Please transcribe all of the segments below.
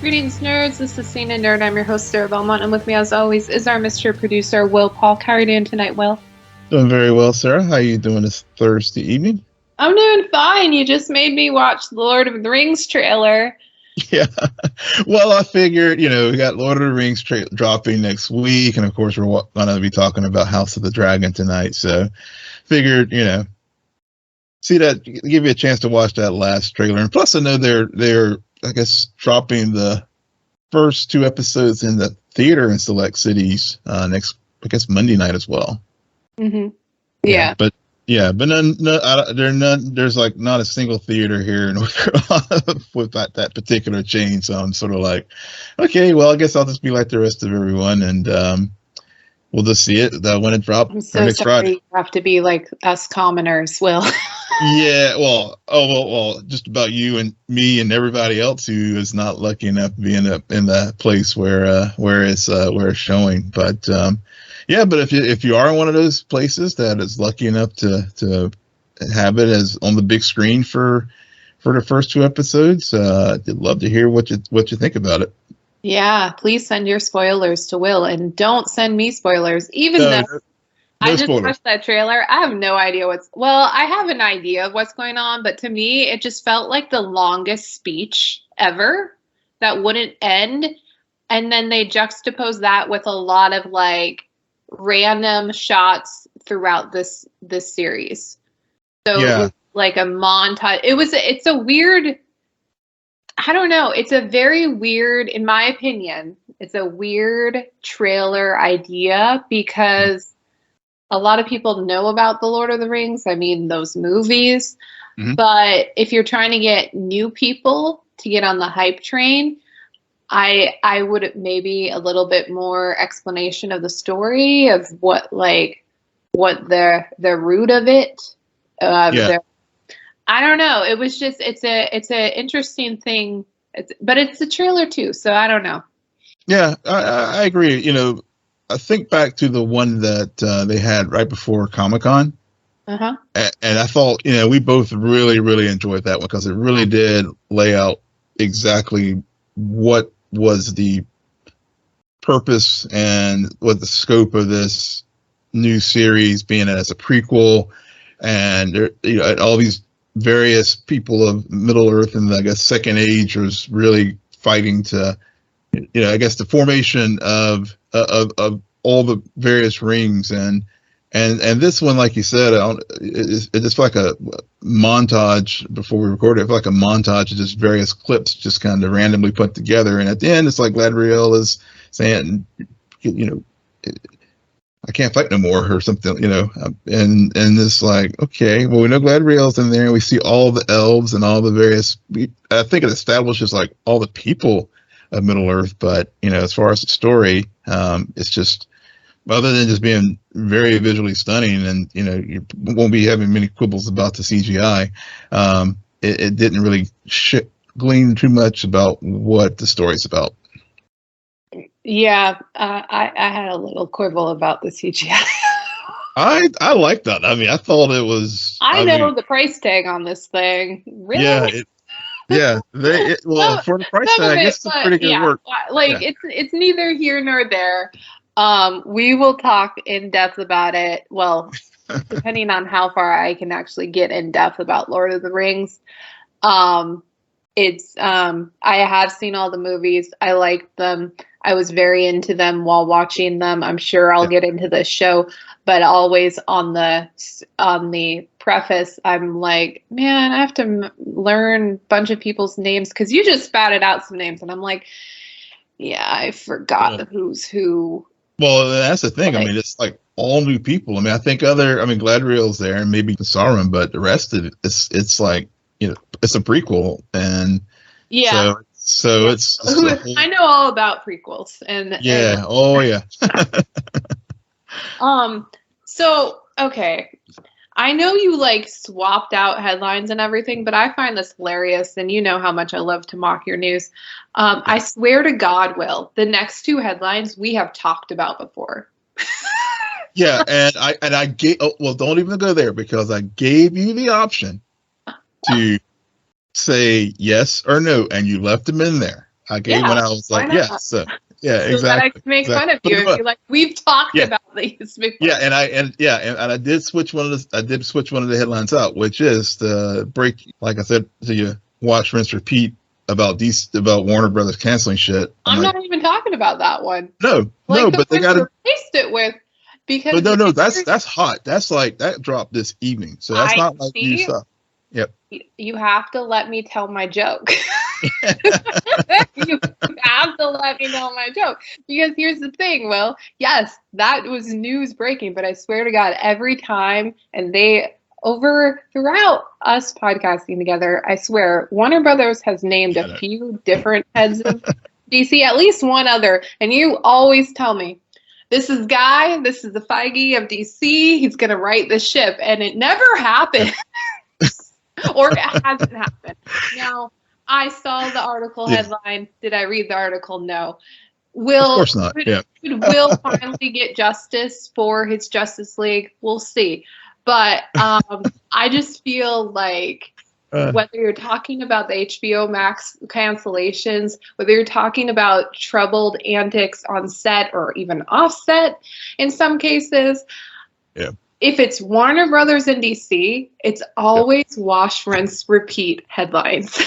Greetings, nerds. This is SNN Nerd. I'm your host, Sarah Belmont, and with me, as always, is our Mr. Producer, Will Polk. How are you doing tonight, Will? Doing very well, Sarah. How are you doing this Thursday evening? I'm doing fine. You just made me watch the Lord of the Rings trailer. Yeah. Well, I figured, we got Lord of the Rings dropping next week, and of course, we're going to be talking about House of the Dragon tonight. So, figured, see that, give you a chance to watch that last trailer. And plus, I know they're I guess dropping the first two episodes in the theater in select cities next, I guess, Monday night as well. Mm-hmm. Yeah. But there's like not a single theater here in North Carolina with that particular chain. So I'm sort of like, okay, well, I guess I'll just be like the rest of everyone, and we'll just see it when it drops. I'm so next sorry Friday. you have to be like us commoners, Will. Yeah, well, just about you and me and everybody else who is not lucky enough to be in that place where it's showing. But yeah, but if you are in one of those places that is lucky enough to have it as on the big screen for the first two episodes, I'd love to hear what you think about it. Yeah, please send your spoilers to Will, and don't send me spoilers, even though I just watched that trailer. I have no idea I have an idea of what's going on, but to me, it just felt like the longest speech ever that wouldn't end. And then they juxtapose that with a lot of like random shots throughout this series. So yeah. It was like a montage. It's a weird, I don't know. It's a very weird, in my opinion, it's a weird trailer idea because a lot of people know about the Lord of the Rings. I mean, those movies. Mm-hmm. But if you're trying to get new people to get on the hype train, I would maybe a little bit more explanation of the story of what the root of it. I don't know. It was just it's a interesting thing. But it's a trailer too, so I don't know. Yeah, I agree. I think back to the one that they had right before Comic-Con. Uh-huh. And I thought, we both really, really enjoyed that one because it really did lay out exactly what was the purpose and what the scope of this new series, being as a prequel, and all these various people of Middle Earth and I guess Second Age was really fighting to, I guess the formation of all the various rings, and this one, like you said, it's just like a montage before we recorded. It felt like a montage of just various clips, just kind of randomly put together. And at the end, it's like Galadriel is saying, I can't fight no more, or something, and it's like, okay, well, we know Galadriel's in there, and we see all the elves and all the various. I think it establishes like all the people of Middle Earth, but as far as the story, it's just, other than just being very visually stunning, and you won't be having many quibbles about the CGI. It didn't really glean too much about what the story's about. Yeah, I had a little quibble about the CGI. I like that. I mean, I thought it was. I know the price tag on this thing. Really? Yeah, for the price tag, I guess it's pretty good work. It's neither here nor there. We will talk in depth about it. Well, depending on how far I can actually get in depth about Lord of the Rings. I have seen all the movies. I liked them. I was very into them while watching them. I'm sure I'll get into the show, but always on the preface, I'm like, man, I have to learn a bunch of people's names because you just spouted out some names, and I'm like, yeah, I forgot who's who. Well, that's the thing. I mean, it's like all new people. I mean, I think Galadriel's there, and maybe Sauron, but the rest of it, it's like, it's a prequel, and so it's I know all about prequels, and So okay, I know you like swapped out headlines and everything, but I find this hilarious, and you know how much I love to mock your news. I swear to God, Will, the next two headlines we have talked about before. Yeah, and I gave don't even go there, because I gave you the option to say yes or no, and you left them in there. I gave one. I was like, yeah, so yeah, so exactly. that I can make fun of you and be like, we've talked about these before. Yeah, and I did switch one of the headlines out, which is the break. Like I said to you, watch, rinse, repeat about Warner Brothers canceling shit. I'm not even talking about that one. No, but they got to replaced it with because. But no, that's hot. That's like that dropped this evening, so that's not like new stuff. Yep. You have to let me tell my joke. You have to let me tell my joke. Because here's the thing, Will. Yes, that was news breaking, but I swear to God, every time, and throughout us podcasting together, I swear, Warner Brothers has named a few different heads of DC, at least one other, and you always tell me, this is the Feige of DC, he's going to right the ship, and it never happened. Or it hasn't happened. Now, I saw the article headline. Did I read the article? No. Of course not. Could Will finally get justice for his Justice League? We'll see. But I just feel like whether you're talking about the HBO Max cancellations, whether you're talking about troubled antics on set or even offset in some cases, if it's Warner Brothers in DC, it's always wash, rinse, repeat headlines.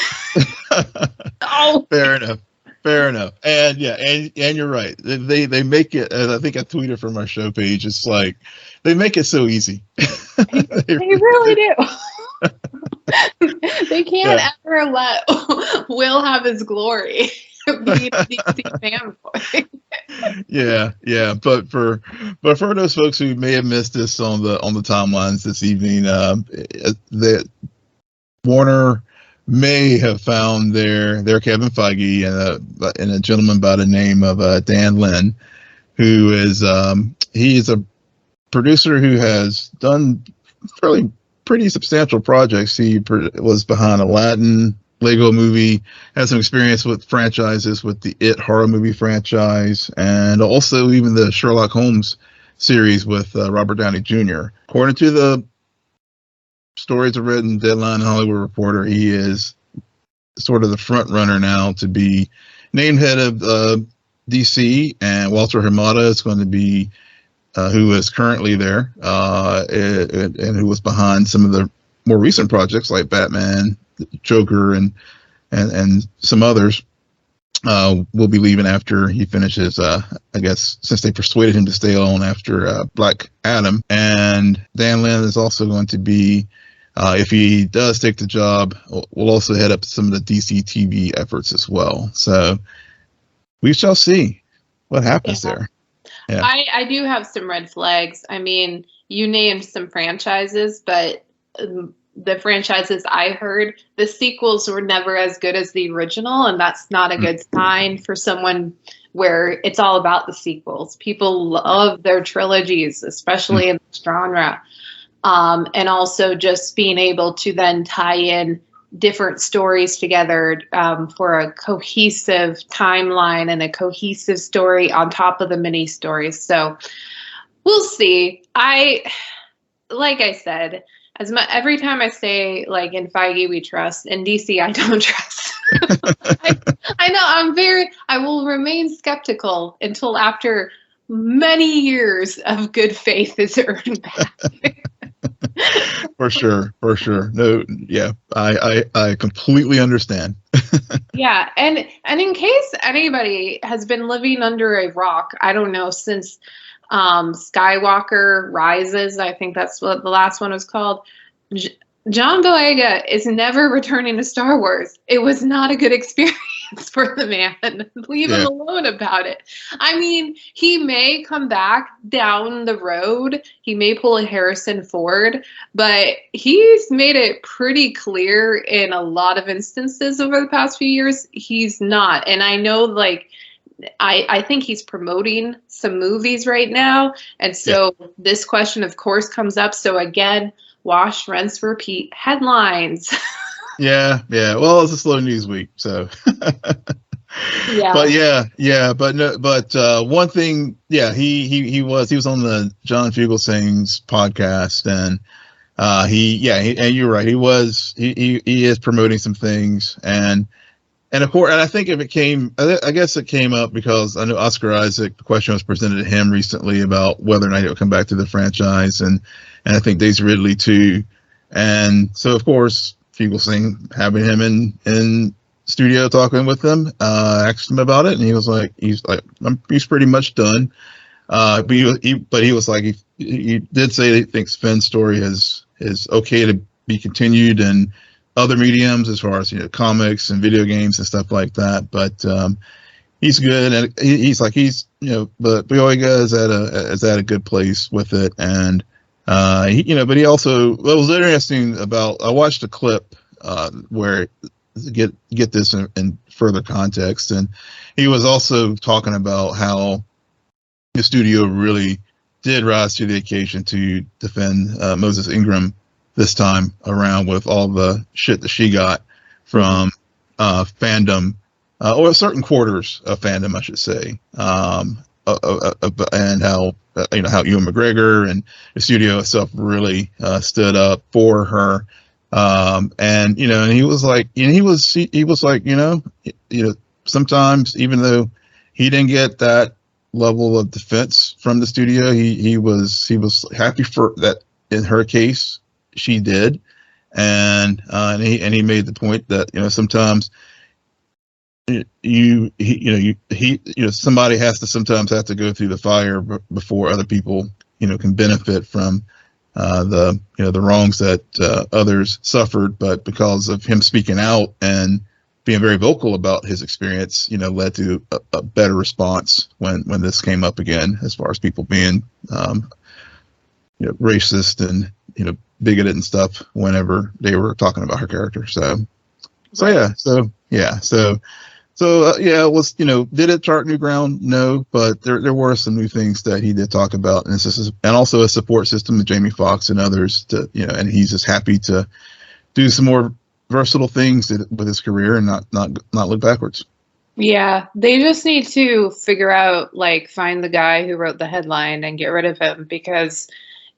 Fair enough. And you're right. They make it. And I think I tweeted from our show page. It's like they make it so easy. They really do. They can't ever let Will have his glory. Be a DC fanboy. Yeah. But for those folks who may have missed this on the timelines this evening, that Warner may have found their Kevin Feige and a gentleman by the name of Dan Lin, who is he is a producer who has done pretty substantial projects. He was behind Aladdin, Lego Movie, has some experience with franchises, with the It horror movie franchise, and also even the Sherlock Holmes series with Robert Downey Jr. According to the stories I've read in Deadline and Hollywood Reporter, he is sort of the front runner now to be named head of DC, and Walter Hamada is going to be who is currently there and who was behind some of the more recent projects like Batman, Joker, and some others. Will be leaving after he finishes, I guess, since they persuaded him to stay on after Black Adam. And Dan Lin is also going to be, if he does take the job, will also head up some of the DC TV efforts as well. So we shall see what happens there. Yeah. I do have some red flags. I mean, you named some franchises, but the franchises I heard, the sequels were never as good as the original, and that's not a good sign for someone where it's all about the sequels. People love their trilogies, especially in this genre. And also just being able to then tie in different stories together for a cohesive timeline and a cohesive story on top of the mini stories. So we'll see. Like I said, every time I say, like, in Feige we trust, in DC I don't trust. I know I will remain skeptical until after many years of good faith is earned back. For sure. No, yeah, I completely understand. Yeah, and in case anybody has been living under a rock, I don't know, since Skywalker Rises, I think that's what the last one was called. John Boyega is never returning to Star Wars. It was not a good experience for the man. Leave him alone about it. I mean, he may come back down the road. He may pull a Harrison Ford, but he's made it pretty clear in a lot of instances over the past few years, he's not. And I know, like, I think he's promoting some movies right now. And so this question, of course, comes up. So again, wash, rinse, repeat headlines. Yeah. Well, it's a slow news week, so. But one thing, he was on the John Fugelsang's podcast, and and you're right, he is promoting some things, and And of course, and I think if it came, I guess it came up because I know Oscar Isaac, the question was presented to him recently about whether or not he would come back to the franchise, and I think Daisy Ridley too. And so, of course, Fugelsang having him in studio talking with them, asked him about it, and he's like, he's pretty much done. But he was like, he did say that he thinks Finn's story is okay to be continued in other mediums as far as, you know, comics and video games and stuff like that. But he's good, and he's you know, but Boyega is at a good place with it, and you know, but he also, what was interesting about, I watched a clip where get this in further context, and he was also talking about how the studio really did rise to the occasion to defend Moses Ingram this time around with all the shit that she got from fandom, or certain quarters of fandom, I should say, and how you know, how Ewan McGregor and the studio itself really stood up for her, and you know, and he was like, you know, sometimes even though he didn't get that level of defense from the studio, he was happy for that in her case she did, and he made the point that, you know, sometimes somebody has to sometimes have to go through the fire before other people, you know, can benefit from the wrongs that others suffered, but because of him speaking out and being very vocal about his experience, you know, led to a better response when this came up again, as far as people being you know, racist and, you know, bigoted and stuff whenever they were talking about her character. So yeah, it was, you know, did it chart new ground? No, but there were some new things that he did talk about, and and also a support system with Jamie Foxx and others to, you know, and he's just happy to do some more versatile things with his career and not look backwards. Yeah, they just need to figure out, like, find the guy who wrote the headline and get rid of him, because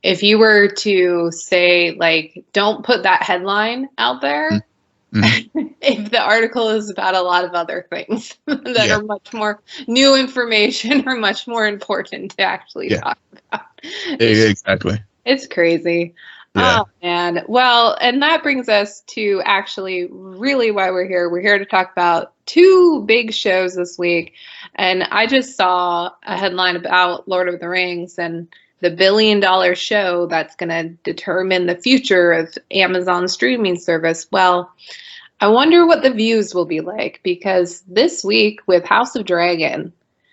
if you were to say, like, don't put that headline out there, if the article is about a lot of other things that are much more new information or much more important to actually talk about. Exactly. It's crazy. Yeah. Oh, man. Well, and that brings us to actually really why we're here. We're here to talk about two big shows this week. And I just saw a headline about Lord of the Rings and the $1 billion show that's going to determine the future of Amazon's streaming service. Well, I wonder what the views will be like, because this week with House of Dragon,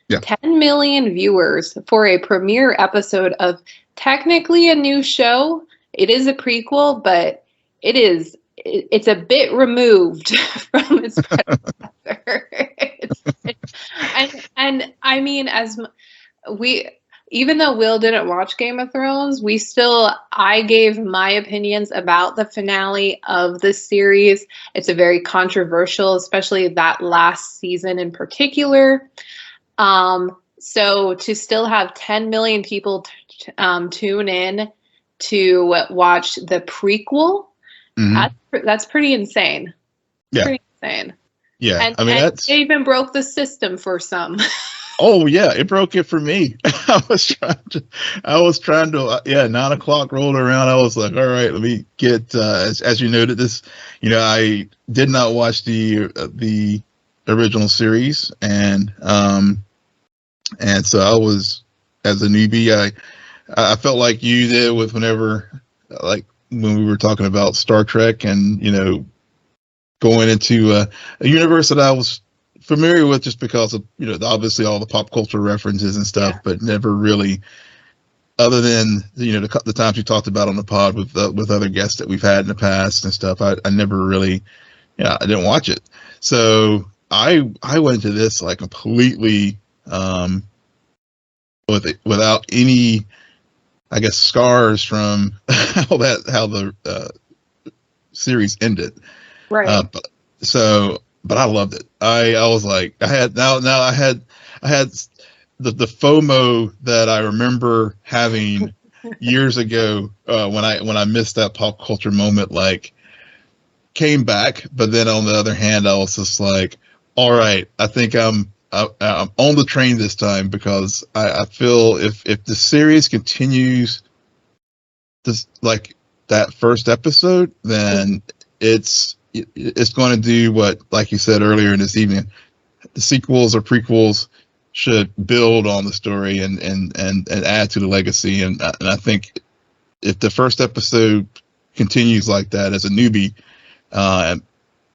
10 million viewers for a premiere episode of technically a new show. It is a prequel, but it's a bit removed from its predecessor. And I mean, even though Will didn't watch Game of Thrones, I gave my opinions about the finale of this series. It's a very controversial, especially that last season in particular. So to still have 10 million people tune in to watch the prequel, that's pretty insane. Yeah. Pretty insane. Yeah. And, I mean, they even broke the system for some. Oh yeah, it broke it for me. I was trying to 9 o'clock rolled around. I was like, all right, let me get, as you noted this, you know, I did not watch the original series, and so I was, as a newbie, I felt like you did with whenever, like when we were talking about Star Trek, and, you know, going into a universe that I was familiar with just because of, you know, obviously all the pop culture references and stuff, but never really, other than, you know, the times we talked about on the pod with other guests that we've had in the past and stuff, I never really, I didn't watch it. So I went to this like completely without any, I guess, scars from how the series ended. Right. But I loved it. I was like, I had the FOMO that I remember having years ago when I missed that pop culture moment, like, came back. But then on the other hand, I was just like, All right, I think I'm on the train this time because I feel if the series continues this like that first episode, then it's going to do what, like you said earlier in this evening, the sequels or prequels should build on the story and add to the legacy. And I think if the first episode continues like that as a newbie,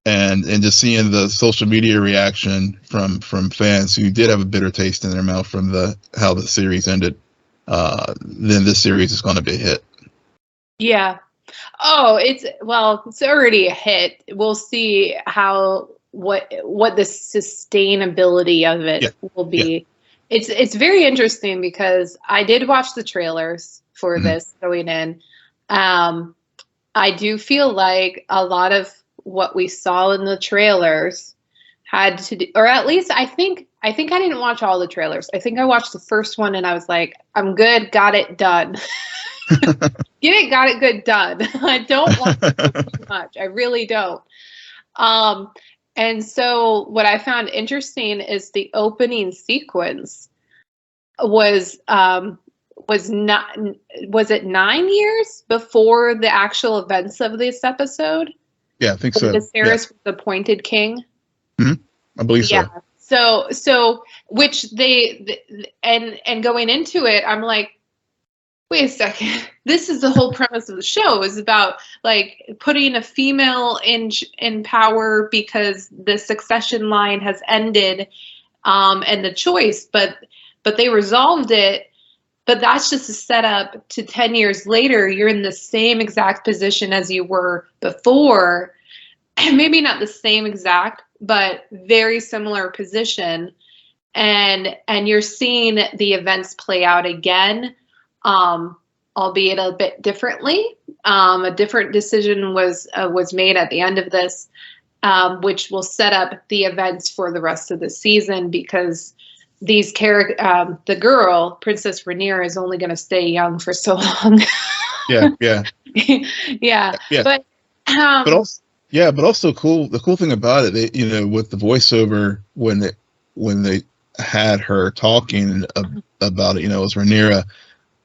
and just seeing the social media reaction from fans who did have a bitter taste in their mouth from how the series ended, then this series is going to be a hit. Yeah. Oh, it's already a hit. We'll see what the sustainability of it will be. Yeah. It's very interesting because I did watch the trailers for this going in. I do feel like a lot of what we saw in the trailers had to do, or at least I think I didn't watch all the trailers. I think I watched the first one and I was like, I'm good, got it, done. Get it, got it, good, done. I don't want to do too much. I really don't. And so what I found interesting is the opening sequence was it 9 years before the actual events of this episode? Yeah, I think so. Viserys was appointed king. Mm-hmm. I believe so. So which and going into it, I'm like, wait a second. This is the whole premise of the show, is about like putting a female in power because the succession line has ended, and the choice, but they resolved it. But that's just a setup to 10 years later. You're in the same exact position as you were before. Maybe not the same exact, but very similar position. And you're seeing the events play out again, albeit a bit differently. A different decision was made at the end of this, which will set up the events for the rest of the season, because these the girl, Princess Rhaenyra, is only going to stay young for so long. yeah. But also cool. The cool thing about it, with the voiceover when they had her talking about it, it was Rhaenyra,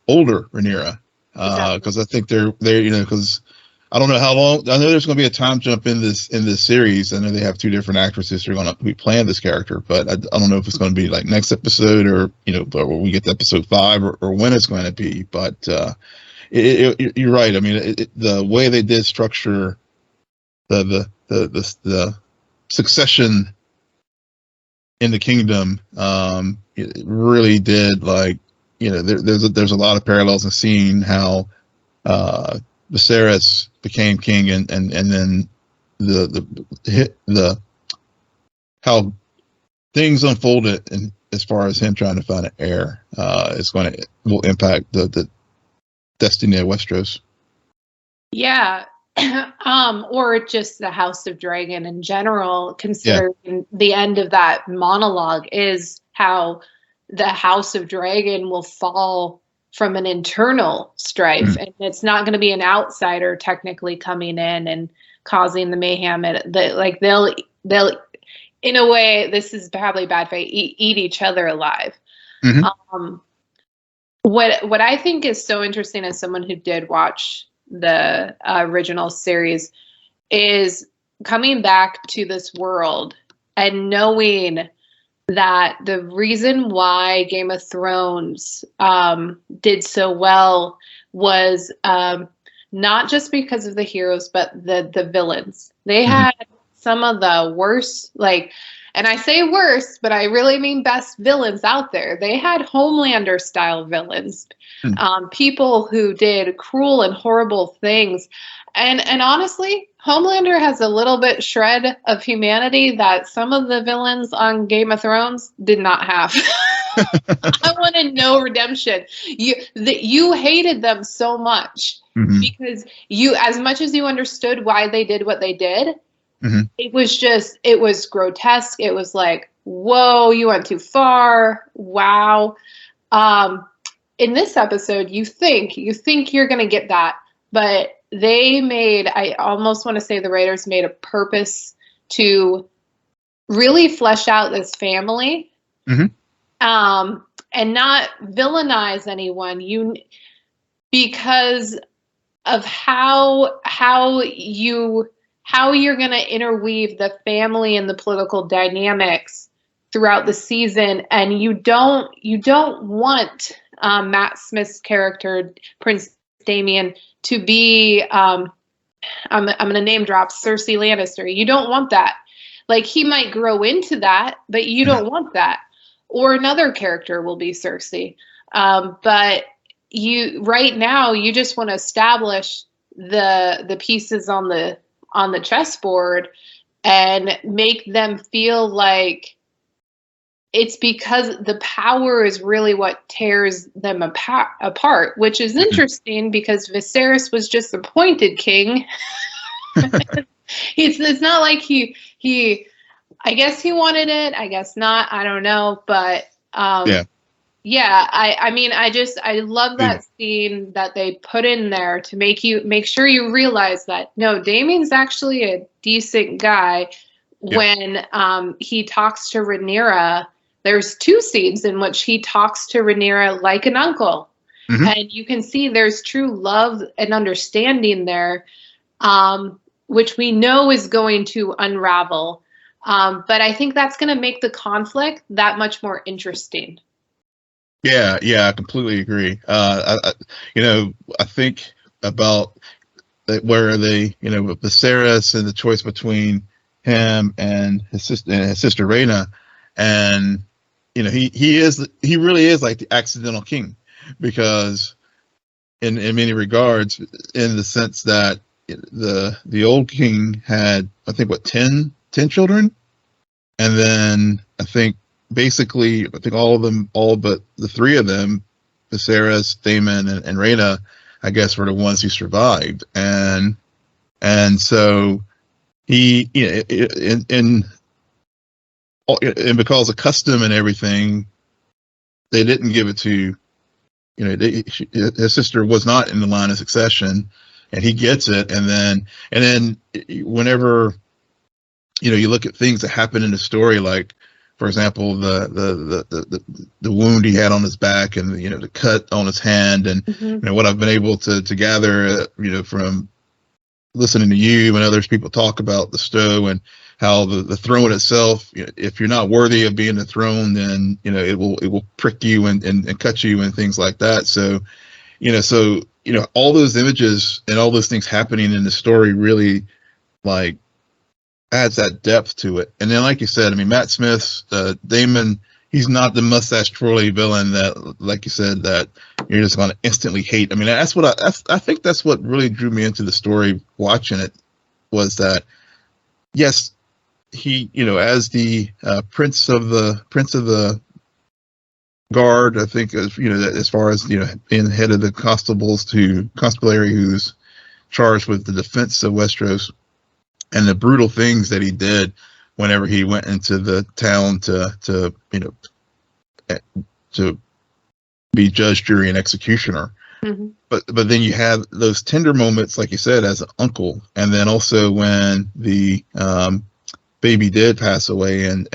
older Rhaenyra, because I think they're because I don't know how long. I know there's going to be a time jump in this series. I know they have two different actresses who are going to be playing this character, but I don't know if it's going to be like next episode or when we get to episode 5 or when it's going to be. But you're right. I mean, the way they did structure the succession in the kingdom, it really did there's a lot of parallels in seeing how Viserys became king and then the how things unfolded, and as far as him trying to find an heir, will impact the destiny of Westeros. Yeah. Or just the House of Dragon in general, considering the end of that monologue is how the House of Dragon will fall from an internal strife, and it's not going to be an outsider technically coming in and causing the mayhem. They'll in a way, this is probably bad for eat each other alive. Mm-hmm. What I think is so interesting as someone who did watch the original series is coming back to this world and knowing that the reason why Game of Thrones did so well was not just because of the heroes, but the villains. They had some of the worst, and I say worst, but I really mean best villains out there. They had Homelander style villains, people who did cruel and horrible things. And honestly, Homelander has a little bit shred of humanity that some of the villains on Game of Thrones did not have. I wanted no redemption. You hated them so much because as much as you understood why they did what they did, it was grotesque. It was like, whoa, you went too far. Wow. In this episode, you think you're going to get that, but I almost want to say the writers made a purpose to really flesh out this family, Mhm. and not villainize anyone. Because of how you're going to interweave the family and the political dynamics throughout the season, and you don't want Matt Smith's character Prince Damien to be I'm going to name drop Cersei Lannister. You don't want that. Like, he might grow into that, but you don't want that. Or another character will be Cersei. But right now you just want to establish the pieces on the chessboard and make them feel like it's because the power is really what tears them apart, which is interesting because Viserys was just appointed king. It's not like he I guess he wanted it, I guess not, I don't know, but yeah, I mean, I love that scene that they put in there to make sure you realize that no, Damien's actually a decent guy. When he talks to Rhaenyra, there's 2 scenes in which he talks to Rhaenyra like an uncle, and you can see there's true love and understanding there, which we know is going to unravel. But I think that's going to make the conflict that much more interesting. Yeah, I completely agree. I think about where they, Viserys and the choice between him and his sister Rhaena, and he really is like the accidental king, because in many regards, in the sense that the old king had, I think, 10 children, and then I think all but the 3 of them, Viserys, Daemon, and Rhaena, I guess, were the ones who survived, and so he, and because of custom and everything, they didn't give it to, his sister was not in the line of succession, and he gets it, and then whenever, you look at things that happen in the story, like, for example, the wound he had on his back, and the cut on his hand, and what I've been able to gather, from listening to you and others people talk about the Stowe, and how the throne itself, if you're not worthy of being the throne, then it will prick you and cut you and things like that. So all those images and all those things happening in the story really, like, adds that depth to it. And then, like you said, I mean, Matt Smith's Daemon, he's not the mustache twirly villain that, like you said, that you're just going to instantly hate. I mean, I think that's what really drew me into the story watching it, was that, yes, he, as the prince of the guard, I think, as far as, being head of the constabulary who's charged with the defense of Westeros, and the brutal things that he did whenever he went into the town to be judge, jury, and executioner. But then you have those tender moments, like you said, as an uncle, and then also when the baby did pass away, and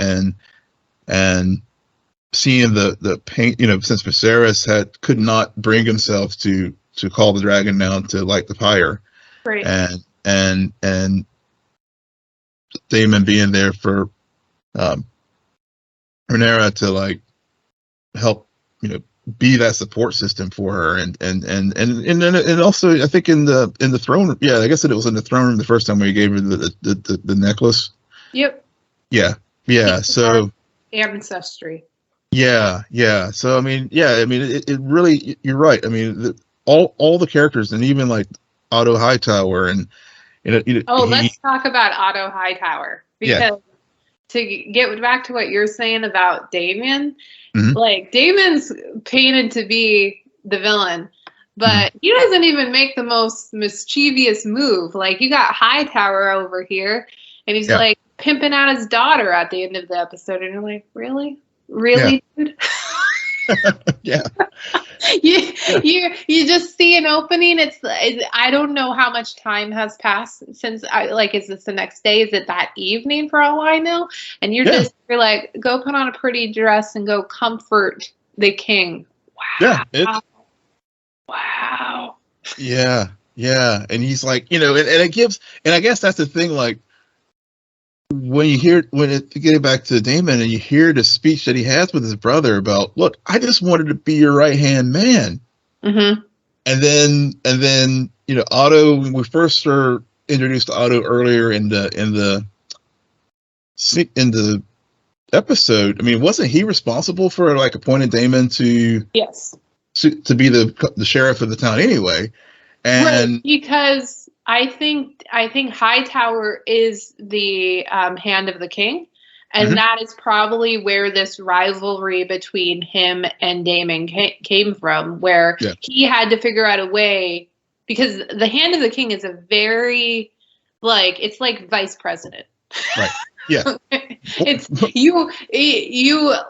seeing the pain, since Viserys could not bring himself to call the dragon down to light the fire, right, and Daemon being there for Rhaenyra to, like, help, be that support system for her, and also, I think, in the throne, I guess it was in the throne room the first time we gave her the necklace. Yep. Yeah. So ancestry. Yeah. So I mean, it really, you're right. I mean, all the characters, and even like Otto Hightower, and let's talk about Otto Hightower, because to get back to what you're saying about Daemon, like, Daemon's painted to be the villain, but he doesn't even make the most mischievous move. Like, you got Hightower over here, and he's like pimping out his daughter at the end of the episode, and you're like, really, dude? Yeah. you just see an opening. I don't know how much time has passed since is this the next day? Is it that evening for all I know? And you're like, go put on a pretty dress and go comfort the king. Wow. Yeah. Wow. Yeah. Yeah. And he's like, and it gives, and I guess that's the thing, like, get back to Damon and you hear the speech that he has with his brother about, look, I just wanted to be your right hand man. Mm-hmm. And then Otto, when we first were introduced to Otto earlier in the episode, I mean, wasn't he responsible for like appointing Damon to be the sheriff of the town anyway? And right, because I think Hightower is the hand of the king, and that is probably where this rivalry between him and Damon came from, where he had to figure out a way, because the hand of the king is a very, it's like vice president. Right. Yeah. It's you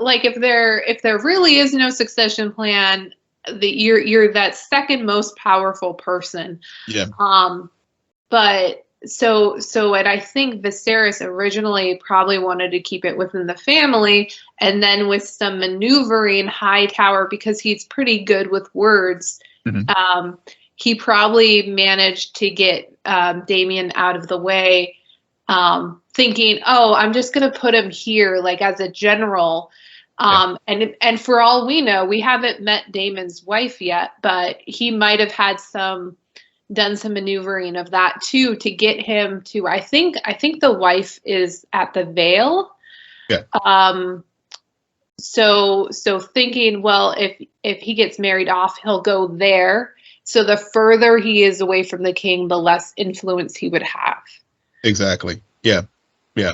like, if there really is no succession plan, you're that second most powerful person. Yeah. But so and I think Viserys originally probably wanted to keep it within the family, and then with some maneuvering, Hightower, because he's pretty good with words, he probably managed to get Damien out of the way, thinking, oh, I'm just going to put him here, like, as a general. And for all we know, we haven't met Damon's wife yet, but he might have had done some maneuvering of that too, to get him to, I think the wife is at the Vale. Yeah. So thinking, well, if he gets married off, he'll go there. So the further he is away from the king, the less influence he would have. Exactly. Yeah. Yeah.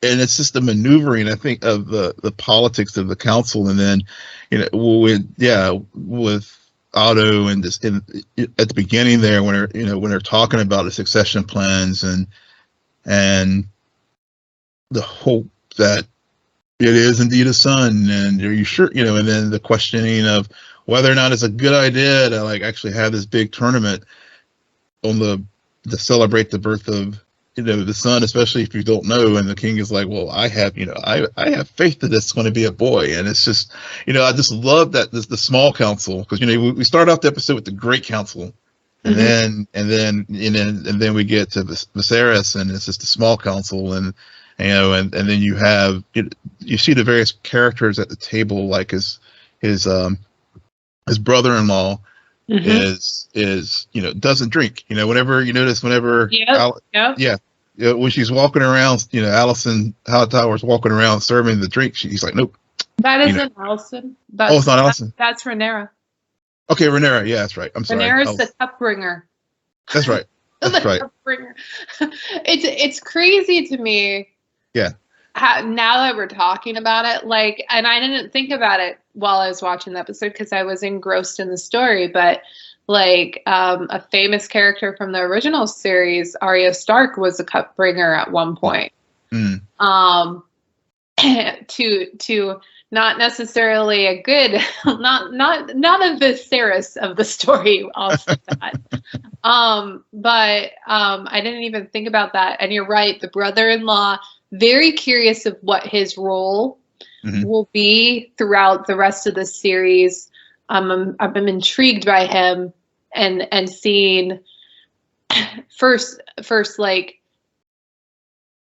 And it's just the maneuvering, I think, of the politics of the council, and then, with Otto and this at the beginning there, when they're talking about the succession plans and the hope that it is indeed a son, and are you sure, and then the questioning of whether or not it's a good idea to like actually have this big tournament to celebrate the birth of the son, especially if you don't know. And the king is like, well, I have faith that it's going to be a boy. And it's just, I just love that the small council, because we start off the episode with the great council, and then we get to Viserys, and it's just the small council, and then you have you see the various characters at the table, like his brother-in-law is doesn't drink. Whenever you notice, when she's walking around, Allison Hightower's walking around serving the drink, he's like, nope. That isn't Allison. It's not Allison. That's Rhaenyra. Okay, Rhaenyra. Yeah, that's right. I'm sorry. Rhaenyra's the cup bringer. That's right. That's right. Cup bringer. It's crazy to me. Yeah. Now that we're talking about it, and I didn't think about it while I was watching the episode because I was engrossed in the story, but a famous character from the original series, Arya Stark, was a cup bringer at one point. To not necessarily a good, not a Viserys of the story, I'll say that. But I didn't even think about that. And you're right, the brother-in-law, very curious of what his role will be throughout the rest of the series. I'm intrigued by him and seeing first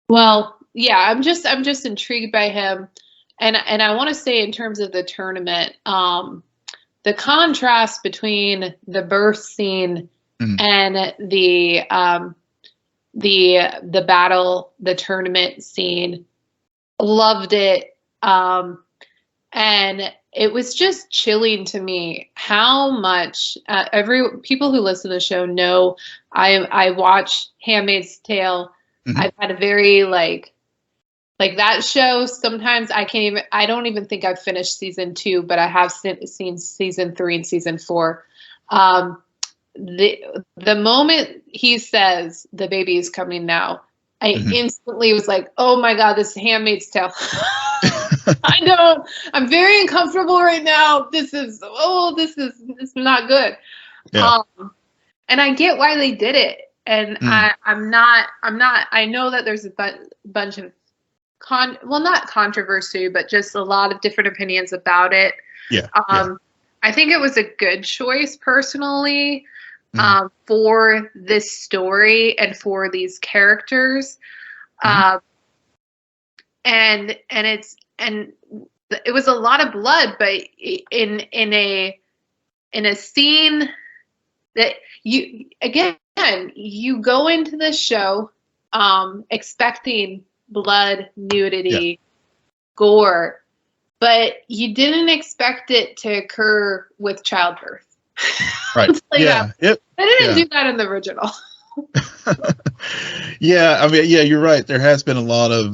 I'm just intrigued by him, and I want to say, in terms of the tournament, the contrast between the birth scene and the battle, the tournament scene, loved it. And it was just chilling to me how much people who listen to the show know I watch Handmaid's Tale. I've had a very like that show. Sometimes I don't even think I've finished season 2, but I have seen season 3 and season 4. The moment he says the baby is coming now, I instantly was like, oh my God, this is Handmaid's Tale. I don't. I'm very uncomfortable right now. This is not good. Yeah. And I get why they did it. And I'm not. I know that there's a bunch of not controversy, but just a lot of different opinions about it. Yeah. I think it was a good choice personally, for this story and for these characters. And it was a lot of blood, but in a scene that you go into this show expecting blood, nudity, gore, but you didn't expect it to occur with childbirth. Right. Yeah. They didn't do that in the original. Yeah, I mean, yeah, you're right. There has been a lot of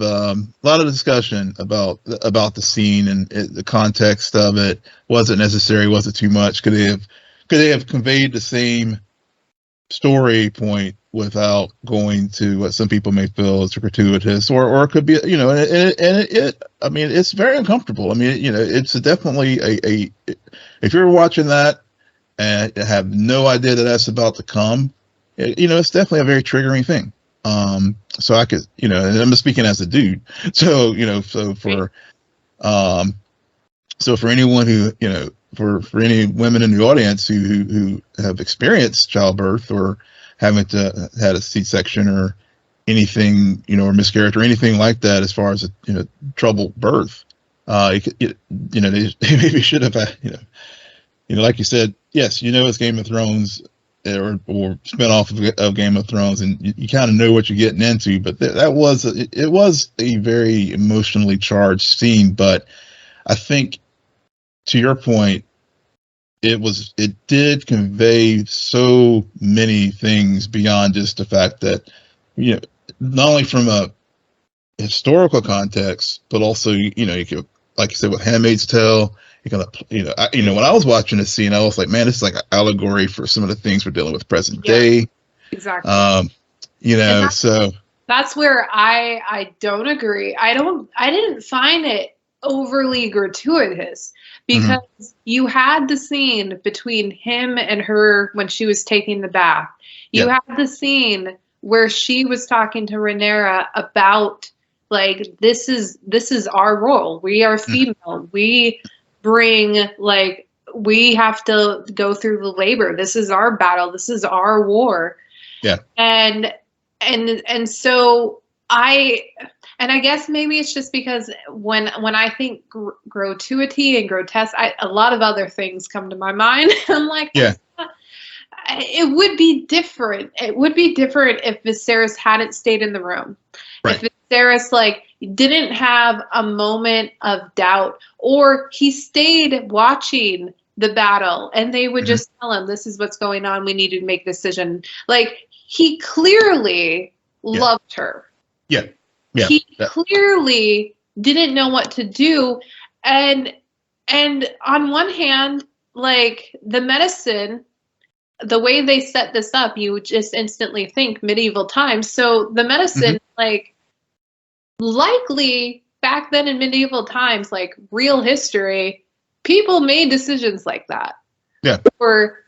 discussion about the scene and the context of it. Was it necessary? Was it too much? Could they have conveyed the same story point without going to what some people may feel is gratuitous, or it could be, you know, I mean, it's very uncomfortable. I mean, you know, it's definitely if you're watching that and have no idea that that's about to come, you know, it's definitely a very triggering thing. So I could, you know, and I'm speaking as a dude. So, you know, so for anyone who, you know, for any women in the audience who have experienced childbirth or haven't had a C-section or anything, you know, or miscarriage or anything like that, as far as a, you know, troubled birth, you know, they maybe should have had, you know, like you said, yes, you know, it's Game of Thrones or spinoff of Game of Thrones, and you kind of know what you're getting into. But it was a very emotionally charged scene. But I think, to your point, it did convey so many things beyond just the fact that, you know, not only from a historical context, but also, you know, you could, like you said, with Handmaid's Tale, you can, you know, when I was watching this scene, I was like, man, this is like an allegory for some of the things we're dealing with present day. Exactly. You know, so that's where I don't agree. I didn't find it overly gratuitous, because you had the scene between him and her when she was taking the bath. You had the scene where she was talking to Rhaenyra about, like, this is our role. We are female. We bring, like, we have to go through the labor. This is our battle. This is our war. Yeah. And so I guess maybe it's just because when I think gratuity and grotesque, a lot of other things come to my mind. I'm like, it would be different. It would be different if Viserys hadn't stayed in the room. Right. If Viserys, like, didn't have a moment of doubt, or he stayed watching the battle and they would just tell him, this is what's going on. We need to make a decision. Like, he clearly loved her. Yeah. He clearly didn't know what to do. And on one hand, like, the medicine, the way they set this up, you would just instantly think medieval times. So the medicine, like, likely back then in medieval times, like real history, people made decisions like that. Yeah. Or,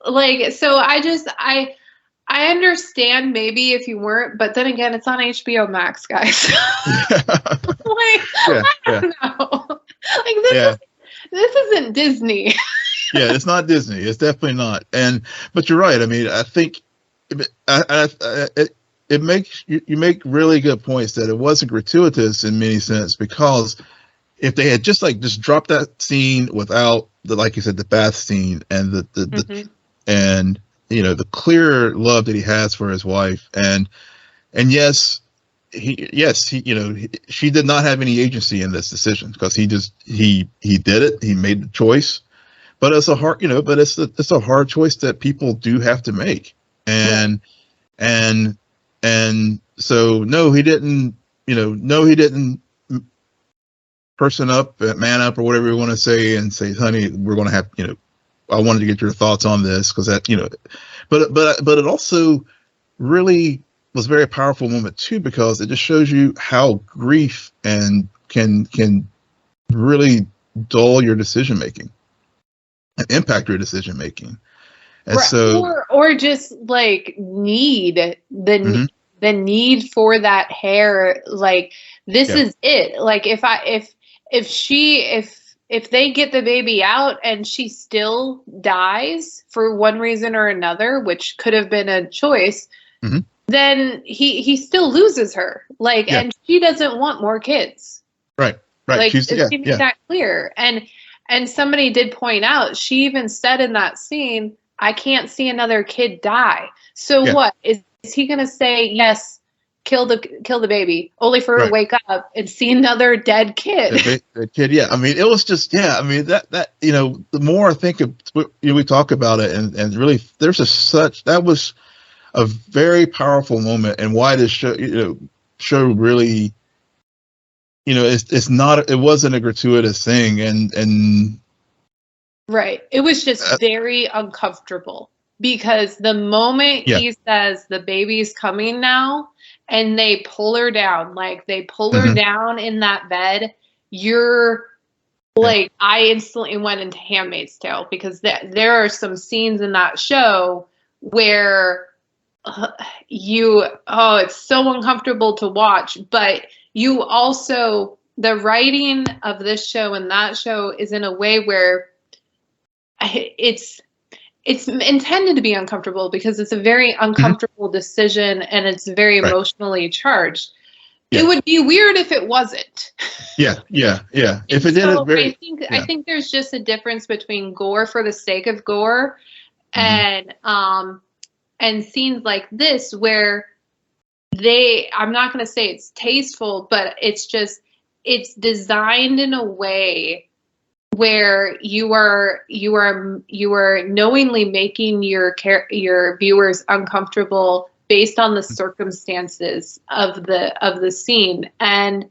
like, so I understand maybe if you weren't, but then again, it's on HBO Max, guys. Like, I don't know. Like, this isn't Disney. Yeah, it's not Disney. It's definitely not. But you're right. I mean, I think it makes you make really good points that it wasn't gratuitous in many sense, because if they had just dropped that scene without the, like you said, the bath scene and the and, you know, the clear love that he has for his wife, and he you know, she did not have any agency in this decision, because he did it. He made the choice, but it's a hard, you know, it's a hard choice that people do have to make, and so no, he didn't, you know, person up, man up, or whatever you want to say, and say, honey, we're going to have, you know, I wanted to get your thoughts on this, because that, you know, but it also really was a very powerful moment too, because it just shows you how grief can really dull your decision making and impact your decision making. And right. so, or just like need Mhm. the need for that hair. Like this Yeah. is it. Like if they get the baby out and she still dies for one reason or another, which could have been a choice, Mhm. then he still loses her. Like, Yeah. and she doesn't want more kids. Right. Like She's she made that clear. And somebody did point out, she even said in that scene, I can't see another kid die. So Yeah. what? Is he gonna say, yes, kill the baby, only for her to Right. wake up and see another dead kid? The kid, yeah. I mean, it was just, yeah. I mean, that the more I think of, we talk about it, and really, there's that was a very powerful moment, and why this show really, it wasn't a gratuitous thing, and Right. It was just very uncomfortable because the moment he says the baby's coming now and they pull her down, like they pull her down in that bed, you're like, I instantly went into Handmaid's Tale because there are some scenes in that show where it's so uncomfortable to watch, but you also, the writing of this show and that show is in a way where it's intended to be uncomfortable because it's a very uncomfortable decision and it's very emotionally charged. It would be weird if it wasn't. Yeah. If it didn't, I think there's just a difference between gore for the sake of gore and scenes like this where I'm not going to say it's tasteful, but it's designed in a way where you are knowingly making your viewers uncomfortable based on the circumstances of the scene. And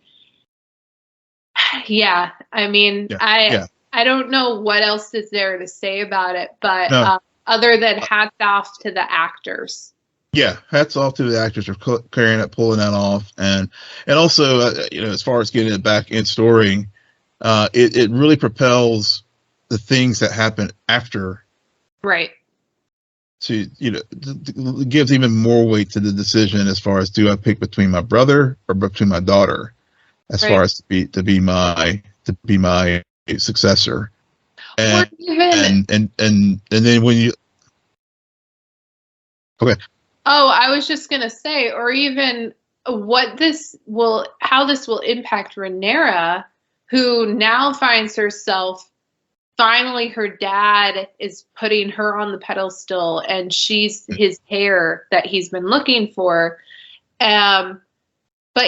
yeah, I mean, I don't know what else is there to say about it, but other than hats off to the actors. Yeah, hats off to the actors for pulling that off, and also as far as getting it back in story. It really propels the things that happen after, right? To gives even more weight to the decision as far as, do I pick between my brother or between my daughter, as far as to be my successor, and then when you Oh, I was just gonna say, or even how this will impact Rhaenyra, who now finds herself, finally her dad is putting her on the pedestal and she's his heir that he's been looking for. But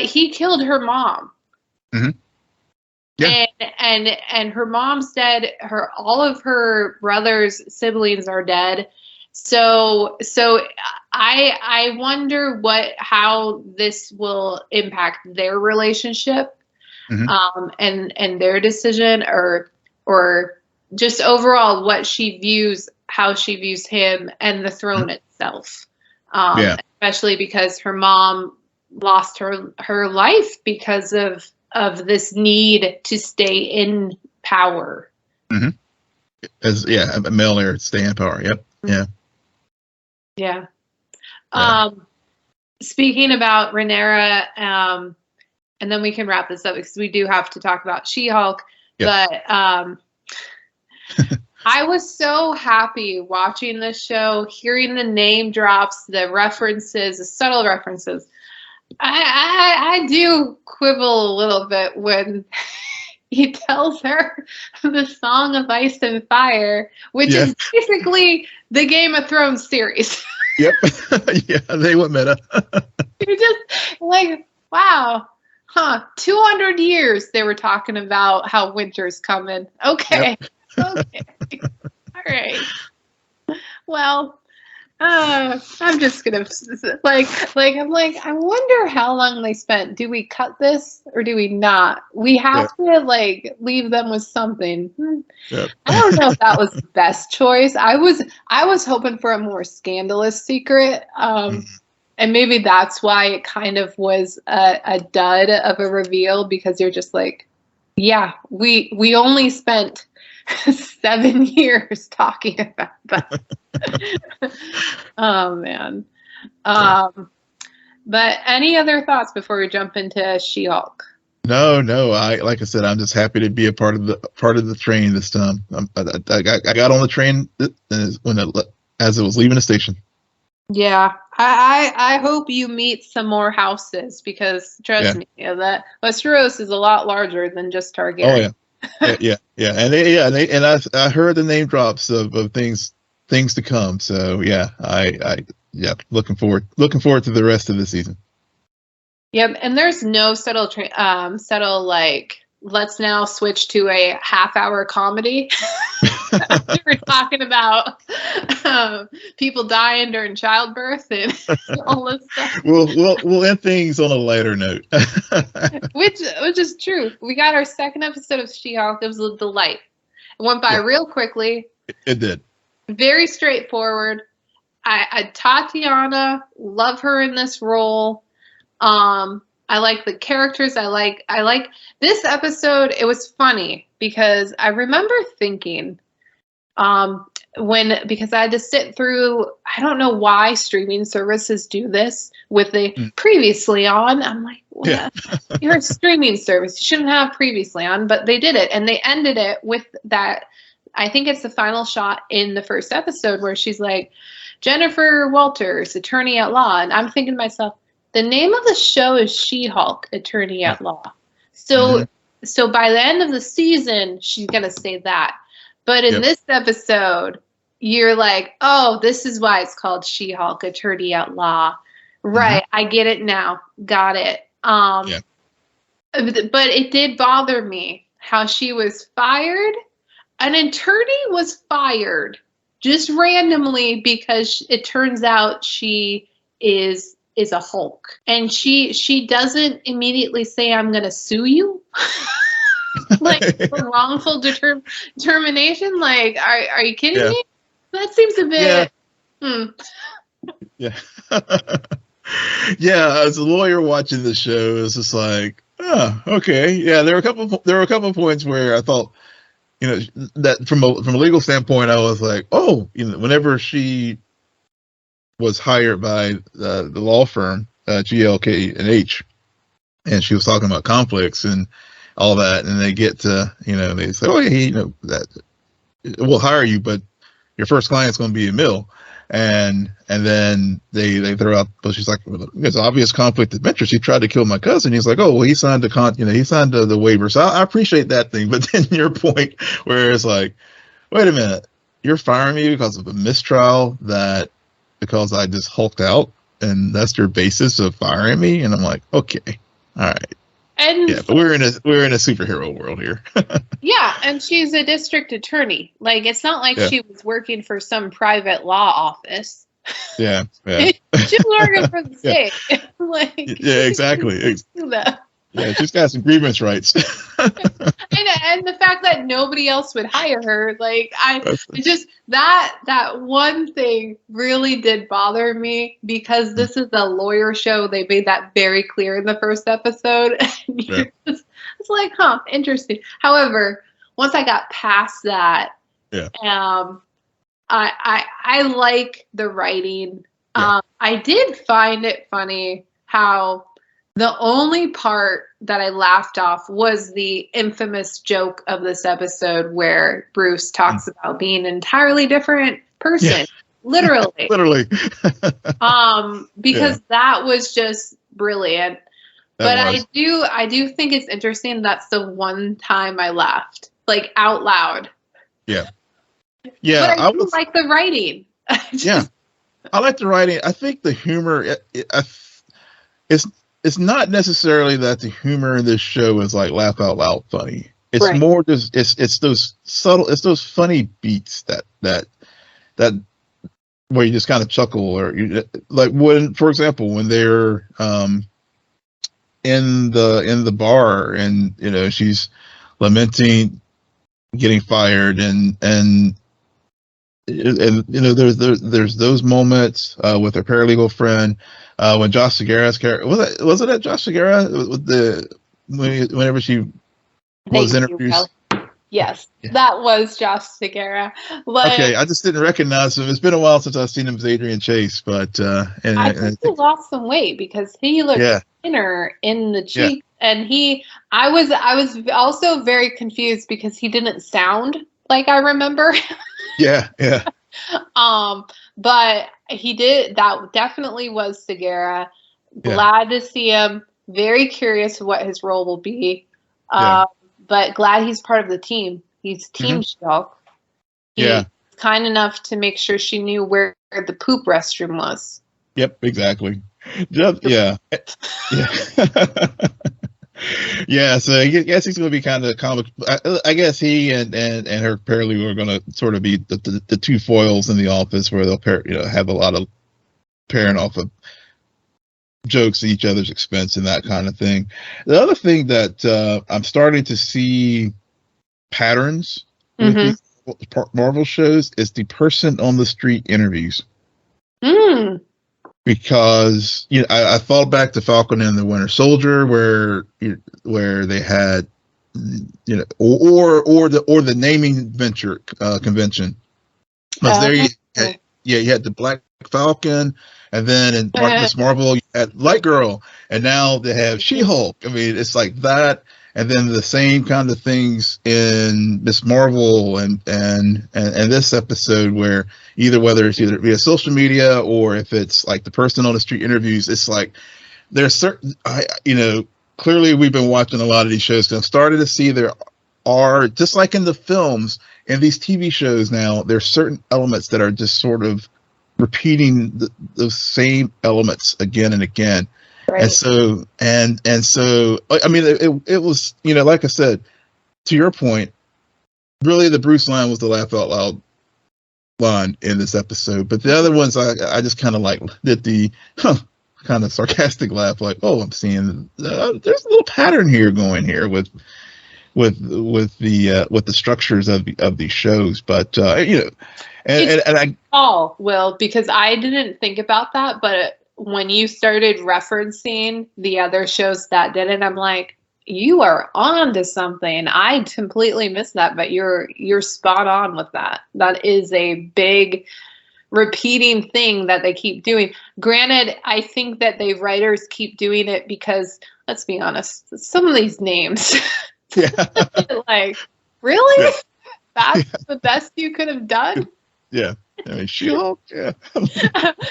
he killed her mom. Yeah. And her mom's dead. All of her brother's siblings are dead. So I wonder how this will impact their relationship. And their decision, or just overall how she views him and the throne itself. Especially because her mom lost her life because of this need to stay in power. As a male heir to stay in power. Yep. Yeah. Speaking about Rhaenyra, and then we can wrap this up because we do have to talk about She-Hulk. But I was so happy watching this show, hearing the name drops, the references, the subtle references. I do quibble a little bit when he tells her the Song of Ice and Fire, which is basically the Game of Thrones series. Yep. Yeah, they went meta. You're just like, wow. 200 years they were talking about how winter's coming. Okay. Okay. All right. Well, I'm just gonna I wonder how long they spent. Do we cut this or do we not? We have to leave them with something. I don't know if that was the best choice. I was hoping for a more scandalous secret. And maybe that's why it kind of was a dud of a reveal, because you're just like, Yeah, we only spent 7 years talking about that. Oh man. But any other thoughts before we jump into She-Hulk? No. Like I said, I'm just happy to be a part of the train this time. I got on the train as it was leaving the station. Yeah, I hope you meet some more houses because trust me, that Westeros is a lot larger than just Targaryen. Oh yeah, and I heard the name drops of things to come. So yeah, I looking forward to the rest of the season. Yep, and there's no subtle like let's now switch to a half-hour comedy. We were talking about people dying during childbirth and all this stuff. We'll end things on a lighter note. which is true. We got our second episode of She-Hulk. It was a delight. It went by real quickly. It did. Very straightforward. I Tatiana, love her in this role. I like the characters. I like this episode. It was funny because I remember thinking, because I had to sit through, I don't know why streaming services do this with the previously on. I'm like, well, you're a streaming service. You shouldn't have previously on, but they did it. And they ended it with that. I think it's the final shot in the first episode where she's like, Jennifer Walters, attorney at law. And I'm thinking to myself, the name of the show is She-Hulk, attorney at law. So by the end of the season, she's going to say that. But in this episode, you're like, oh, this is why it's called She-Hulk, attorney at law. Right. I get it now. Got it. But it did bother me how she was fired. An attorney was fired just randomly because it turns out she is a Hulk. And she doesn't immediately say, I'm going to sue you. Like for wrongful determination. Like, are you kidding me? That seems a bit. As a lawyer watching the show, it's just like, oh, okay. Yeah, there were a couple of points where I thought, that from a legal standpoint, I was like, oh, whenever she was hired by the law firm, GLK&H, and she was talking about conflicts and all that, and they get to, they say, oh, yeah, that we'll hire you, but your first client's going to be a mill. And then they throw out, but she's like, there's obvious conflict of interest. He tried to kill my cousin. He's like, oh, well, he signed the waiver. So I appreciate that thing. But then your point where it's like, wait a minute, you're firing me because of a mistrial because I just hulked out, and that's your basis of firing me. And I'm like, okay, all right. And but we're in a superhero world here. Yeah, and she's a district attorney. Like, it's not like she was working for some private law office. Yeah. She's working for the state. Exactly. Yeah, she's got some grievance rights. and the fact that nobody else would hire her, like, that one thing really did bother me, because this is a lawyer show. They made that very clear in the first episode. It's like, interesting. However, once I got past that, I like the writing. I did find it funny how the only part that I laughed off was the infamous joke of this episode where Bruce talks about being an entirely different person. Literally. Because that was just brilliant. I do think it's interesting. That's the one time I laughed, like, out loud. Yeah. But I do like the writing. I like the writing. I think the humor, it's not necessarily that the humor in this show is like laugh out loud funny. It's more just it's those subtle, it's those funny beats that where you just kind of chuckle, or you, like when, for example, when they're in the bar, and she's lamenting getting fired, and there's those moments with her paralegal friend, when Josh Segarra's character, was it Josh Segarra with whenever she Those Thank you, interviews. Kelly. Yes, Yeah. that was Josh Segarra. Like, Okay, I just didn't recognize him. It's been a while since I've seen him as Adrian Chase, but I think he lost some weight because he looked yeah, thinner in the yeah, cheeks, and I was also very confused because he didn't sound like I remember. yeah, yeah, But he did. That definitely was Segarra. yeah, Glad to see him. Very curious what his role will be. yeah, But glad he's part of the team. He's Team Shulk. yeah. He's kind enough to make sure she knew where the poop restroom was. Yep, exactly. Just, yeah, yeah. Yeah, so I guess he's going to be kind of comic. I guess he and her paralegal are going to sort of be the two foils in the office where they'll have a lot of pairing off of jokes at each other's expense and that kind of thing. The other thing that I'm starting to see patterns with these Marvel shows is the person on the street interviews. Mm. Because I thought back to Falcon and the Winter Soldier, where they had, or the naming venture convention. Because you had the Black Falcon, and then in Miss Marvel you had Light Girl, and now they have She-Hulk. I mean, it's like that, and then the same kind of things in Miss Marvel and this episode, where whether it's either via social media or if it's like the person on the street interviews, it's like there's certain, clearly we've been watching a lot of these shows because I'm starting to see there are, just like in the films and these TV shows now, there's certain elements that are just sort of repeating the same elements again and again. Right. And so I mean, it was, like I said, to your point, really the Bruce line was the laugh out loud line in this episode, but the other ones I just kind of like did the kind of sarcastic laugh, like, oh, I'm seeing there's a little pattern here going here with the structures of these shows, but Will, because I didn't think about that, but when you started referencing the other shows that did it, I'm like, you are on to something. I completely missed that, but you're spot on with that. That is a big repeating thing that they keep doing. Granted, I think that the writers keep doing it because, let's be honest, some of these names, yeah, like, really? Yeah. That's the best you could have done? Yeah. I mean, She-Hulk, yeah.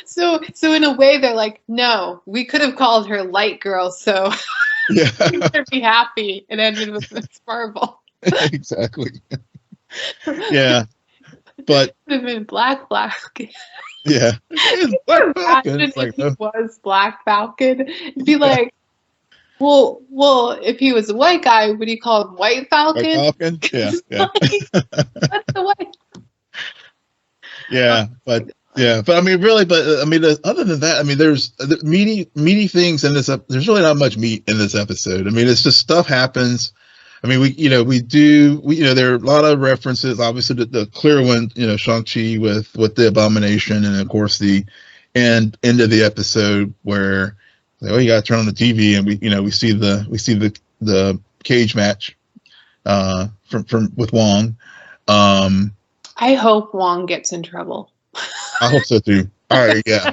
So in a way, they're like, no, we could have called her Light Girl, so yeah, we could be happy and ended with Miss Marvel. Exactly. Yeah, but could have been Black Falcon. Yeah, Black Falcon. If he was Black Falcon, it'd be like, well, if he was a white guy, would he call him White Falcon? White Falcon? Yeah, yeah. What's the white? Yeah, but I mean, really, other than that, I mean, there's meaty things in this. There's really not much meat in this episode. I mean, it's just stuff happens. I mean, there are a lot of references, obviously the clear one, Shang-Chi with the Abomination, and of course the end of the episode where, like, oh, you got to turn on the TV, and we see the cage match from with Wong. I hope Wong gets in trouble. I hope so too. All right, yeah.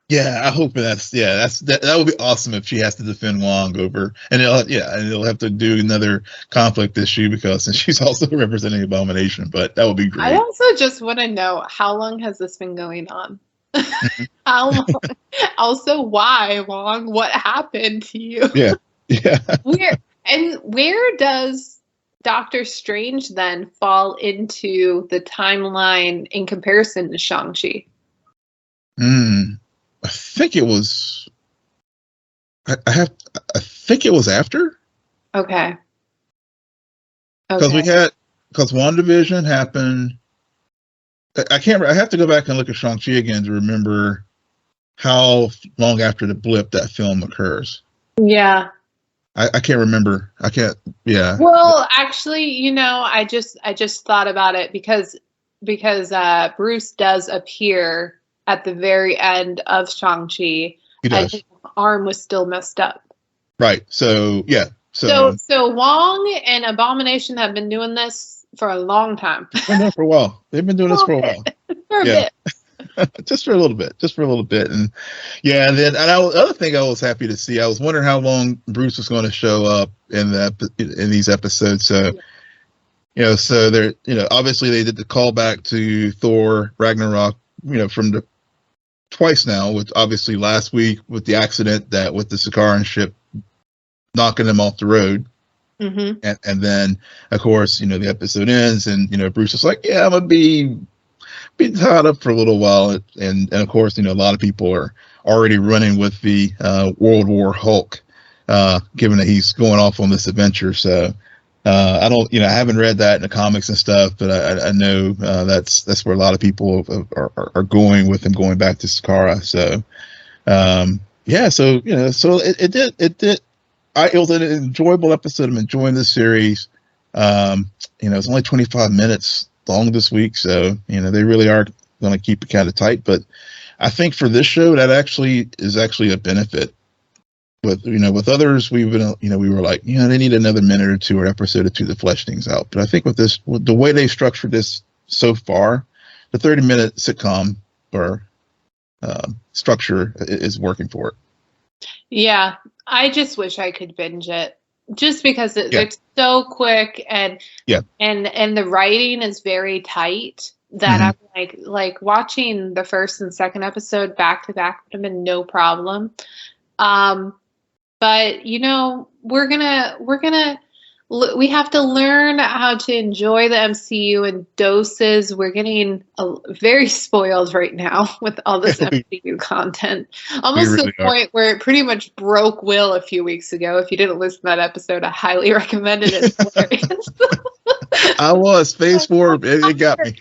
Yeah, I hope that would be awesome if she has to defend Wong over, and it'll have to do another conflict issue because she's also representing Abomination, but that would be great. I also just want to know, how long has this been going on? How long? Also, why, Wong? What happened to you? Yeah. Where does Doctor Strange then fall into the timeline in comparison to Shang-Chi? I think it was. I think it was after. Okay. Because WandaVision happened. I can't. I have to go back and look at Shang-Chi again to remember how long after the blip that film occurs. Yeah. I can't remember. I can't. Yeah. Well, actually, I just thought about it because Bruce does appear at the very end of Shang-Chi. He does. And his arm was still messed up. Right. So yeah. So Wong and Abomination have been doing this for a long time. Been there for a while. They've been doing this for a while. For a bit. Just for a little bit. And yeah, and then other thing I was happy to see, I was wondering how long Bruce was going to show up in these episodes. So so they're obviously they did the callback to Thor Ragnarok, from the twice now, with obviously last week with the accident that with the Sakaran ship knocking them off the road. Mm-hmm. And then of course the episode ends and Bruce is like, yeah, I'm gonna be tied up for a little while, and of course a lot of people are already running with the World War Hulk, given that he's going off on this adventure. So I don't I haven't read that in the comics and stuff, but I know that's where a lot of people are going with him going back to Sakaara. So so it did. It was an enjoyable episode. I'm enjoying this series. It's only 25 minutes long this week, so they really are going to keep it kind of tight. But I think for this show, that is actually a benefit. With others, we've been we were like, they need another minute or two or episode or two to flesh things out. But I think with the way they structured this so far, the 30-minute sitcom or structure is working for it. Yeah, I just wish I could binge it, just because it's so quick and the writing is very tight that I'm like watching the first and second episode back to back would have been no problem. But we have to learn how to enjoy the MCU in doses. We're getting very spoiled right now with all this MCU content. Almost to the point where it pretty much broke Will a few weeks ago. If you didn't listen to that episode, I highly recommend it. It's hilarious. I was Phase 4. It got me.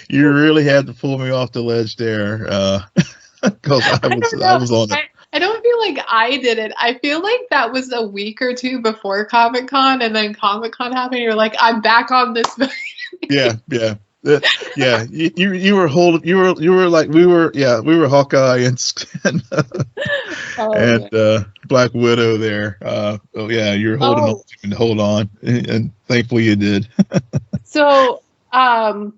You really had to pull me off the ledge there. Because I was on it. I don't feel like I did it. I feel like that was a week or two before Comic-Con, and then Comic-Con happened. You're like, I'm back on this. Yeah. You were holding. You were like we were Hawkeye and Black Widow there. You were holding on and hold on, and thankfully you did. So, I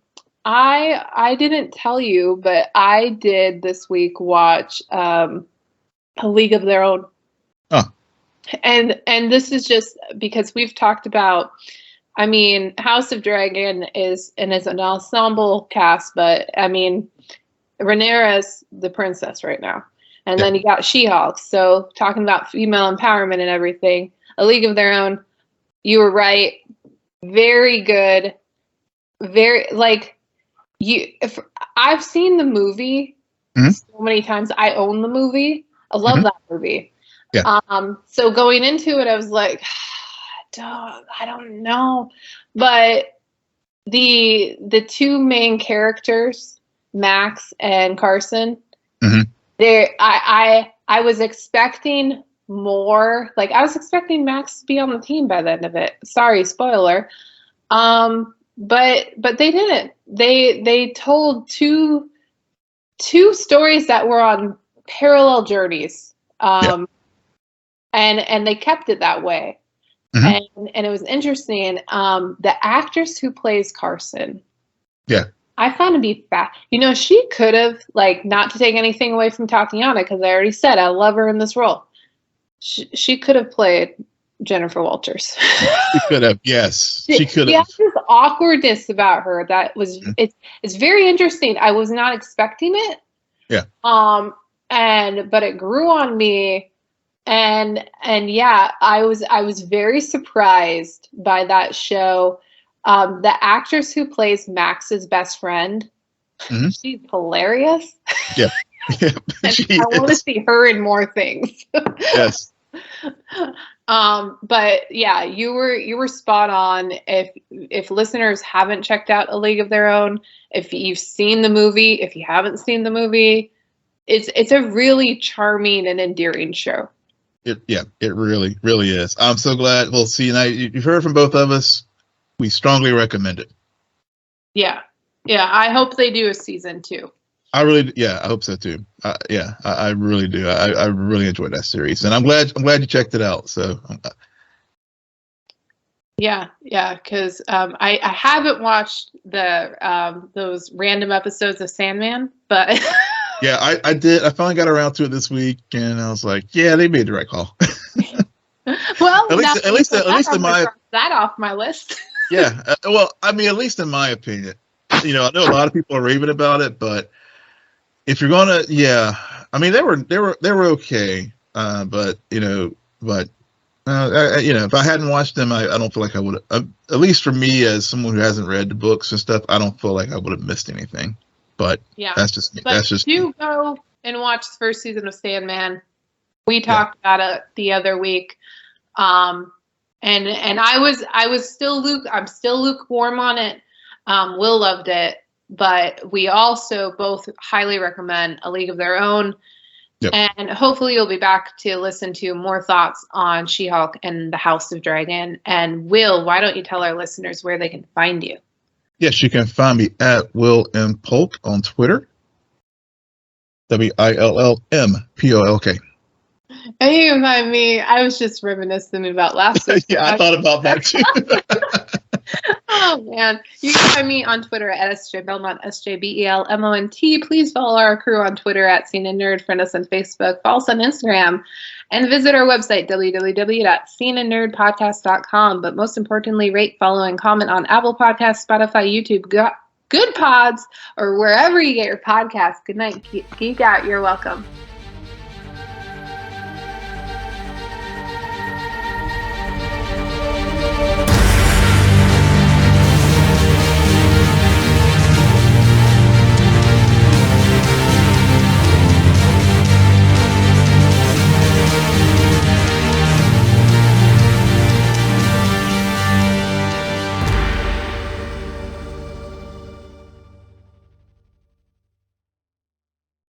didn't tell you, but I did this week watch A League of Their Own. Oh. And this is just because we've talked about, House of Dragon is an ensemble cast, but Rhaenyra's the princess right now. And then you got She-Hulk. So talking about female empowerment and everything, A League of Their Own, you were right. Very good. Very, if I've seen the movie so many times. I own the movie. I love that movie. Yeah. So going into it, I was like, I don't know. But the two main characters, Max and Carson, I was expecting more. Like, I was expecting Max to be on the team by the end of it. Sorry, spoiler. But they didn't. They told two stories that were on parallel journeys. And they kept it that way. And it was interesting. The actress who plays Carson. Yeah. I found to be fat. She could have, not to take anything away from Tatiana, because I already said I love her in this role. She could have played Jennifer Walters. She could have, yes. She could have. She has this awkwardness about her that was it's very interesting. I was not expecting it. Yeah. But it grew on me, and yeah, I was very surprised by that show. The actress who plays Max's best friend, she's hilarious. Yeah. I want to see her in more things. Yes. But yeah, you were spot on. If listeners haven't checked out A League of Their Own, if you've seen the movie, if you haven't seen the movie, it's a really charming and endearing show. It really, really is. I'm so glad. Well, see, now you've heard from both of us. We strongly recommend it. Yeah. I hope they do a season 2. I hope so too. I really do. I really enjoyed that series, and I'm glad you checked it out. So, yeah, because I haven't watched those random episodes of Sandman, but yeah, I did. I finally got around to it this week, and I was like, yeah, they made the right call. Well, at least in my that off my list. Yeah, well, I mean, at least in my opinion, I know a lot of people are raving about it, but if you're gonna, I mean, they were okay, but if I hadn't watched them, I don't feel like I would. At least for me, as someone who hasn't read the books and stuff, I don't feel like I would have missed anything. But that's just me. Go and watch the first season of Sandman. We talked about it the other week, and I'm still lukewarm on it. Will loved it, but we also both highly recommend A League of Their Own. Yep. And hopefully you'll be back to listen to more thoughts on She-Hulk and the House of Dragon. And Will, why don't you tell our listeners where they can find you? Yes, you can find me at Will M. Polk on Twitter. WILLMPOLK. And you can find me. I was just reminiscing about last week. Yeah, I thought about that too. Oh man, you can find me on Twitter at SJ Belmont, SJBELMONT. Please follow our crew on Twitter at CNN Nerd. Friend us on Facebook. Follow us on Instagram, and visit our website www.cnnnerdpodcast.com. But most importantly, rate, follow, and comment on Apple Podcasts, Spotify, YouTube, Good Pods, or wherever you get your podcasts. Good night, geek out. You're welcome.